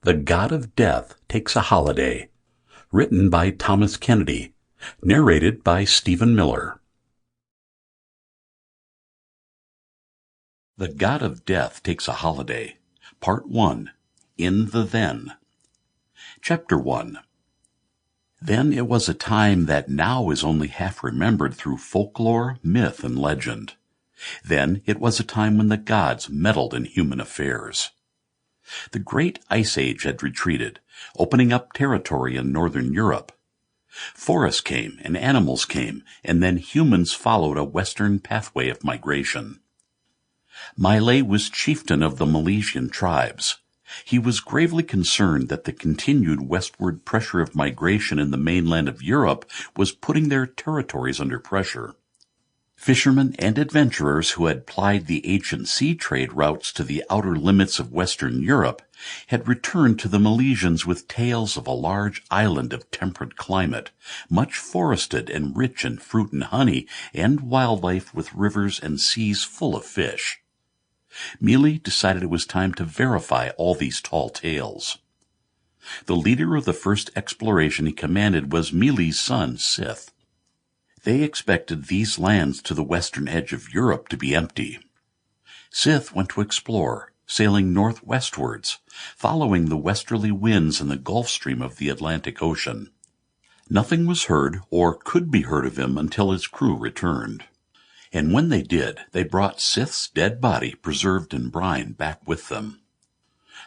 The God of Death Takes a Holiday, written by Thomas Kennedy, narrated by Stephen Miller. The God of Death Takes a Holiday, Part 1, In the Then. Chapter 1. Then it was a time that now is only half remembered through folklore, myth, and legend. Then it was a time when the gods meddled in human affairs. The great ice age had retreated, opening up territory in northern Europe. Forests came and animals came, and then humans followed a western pathway of migration. Mile was chieftain of the Milesian tribes. He was gravely concerned that the continued westward pressure of migration in the mainland of Europe was putting their territories under pressure. Fishermen and adventurers who had plied the ancient sea trade routes to the outer limits of Western Europe had returned to the Milesians with tales of a large island of temperate climate, much forested and rich in fruit and honey, and wildlife with rivers and seas full of fish. Mile decided it was time to verify all these tall tales. The leader of the first exploration he commanded was Mile's son, Sith. They expected these lands to the western edge of Europe to be empty. Sith went to explore, sailing northwestwards, following the westerly winds in the Gulf Stream of the Atlantic Ocean. Nothing was heard or could be heard of him until his crew returned. And when they did, they brought Sith's dead body, preserved in brine, back with them.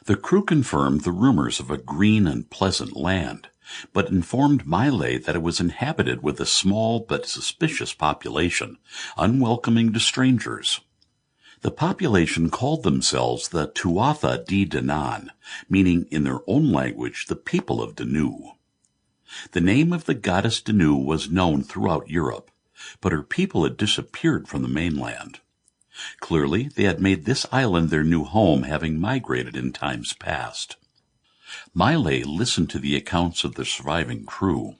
The crew confirmed the rumors of a green and pleasant land, but informed Mile that it was inhabited with a small but suspicious population, unwelcoming to strangers. The population called themselves the Tuatha De Danann, meaning in their own language the people of Danu. The name of the goddess Danu was known throughout Europe, but her people had disappeared from the mainland. Clearly, they had made this island their new home, having migrated in times past. Mile listened to the accounts of the surviving crew,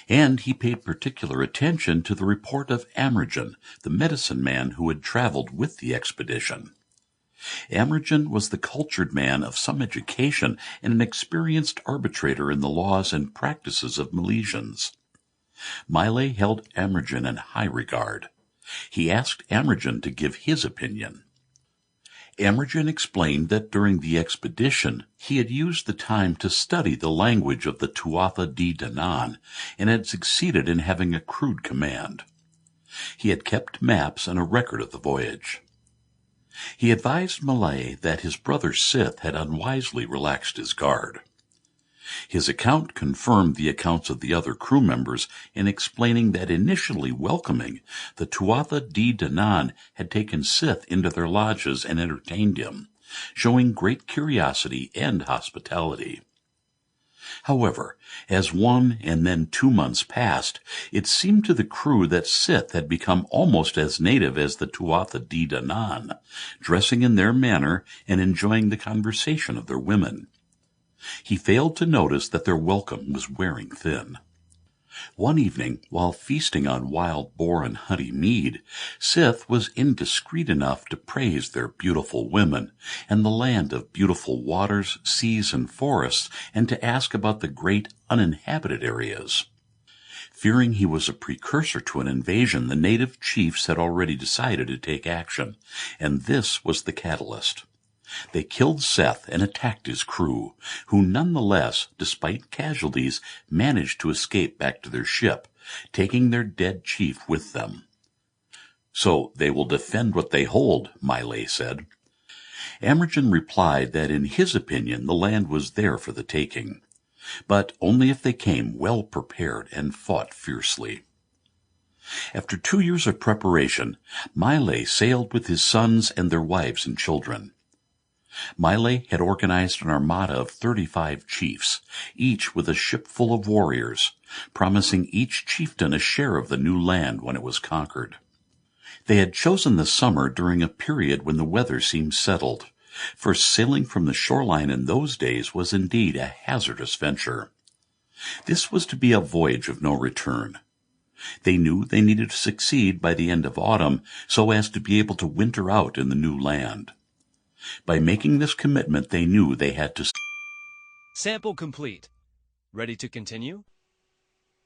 and he paid particular attention to the report of Amergen, the medicine man who had traveled with the expedition. Amergen was the cultured man of some education and an experienced arbitrator in the laws and practices of Milesians. Mile held Amergen in high regard. He asked Amergen to give his opinion. Amergen explained that during the expedition he had used the time to study the language of the Tuatha De Danann and had succeeded in having a crude command. He had kept maps and a record of the voyage. He advised Mile that his brother Sith had unwisely relaxed his guard. His account confirmed the accounts of the other crew members in explaining that initially welcoming, the Tuatha De Danann had taken Sith into their lodges and entertained him, showing great curiosity and hospitality. However, as 1 and then 2 months passed, it seemed to the crew that Sith had become almost as native as the Tuatha De Danann, dressing in their manner and enjoying the conversation of their women. He failed to notice that their welcome was wearing thin. One evening, while feasting on wild boar and honey mead, Sith was indiscreet enough to praise their beautiful women and the land of beautiful waters, seas, and forests, and to ask about the great uninhabited areas. Fearing he was a precursor to an invasion, the native chiefs had already decided to take action, and this was the catalyst. They killed Seth and attacked his crew, who nonetheless, despite casualties, managed to escape back to their ship, taking their dead chief with them. "So they will defend what they hold," Mile said. Amergen replied that in his opinion the land was there for the taking, but only if they came well prepared and fought fiercely. After 2 years of preparation, Mile sailed with his sons and their wives and children. Mile had organized an armada of 35 chiefs, each with a ship full of warriors, promising each chieftain a share of the new land when it was conquered. They had chosen the summer during a period when the weather seemed settled, for sailing from the shoreline in those days was indeed a hazardous venture. This was to be a voyage of no return. They knew they needed to succeed by the end of autumn so as to be able to winter out in the new land. By making this commitment, they knew they had to Sample complete. Ready to continue?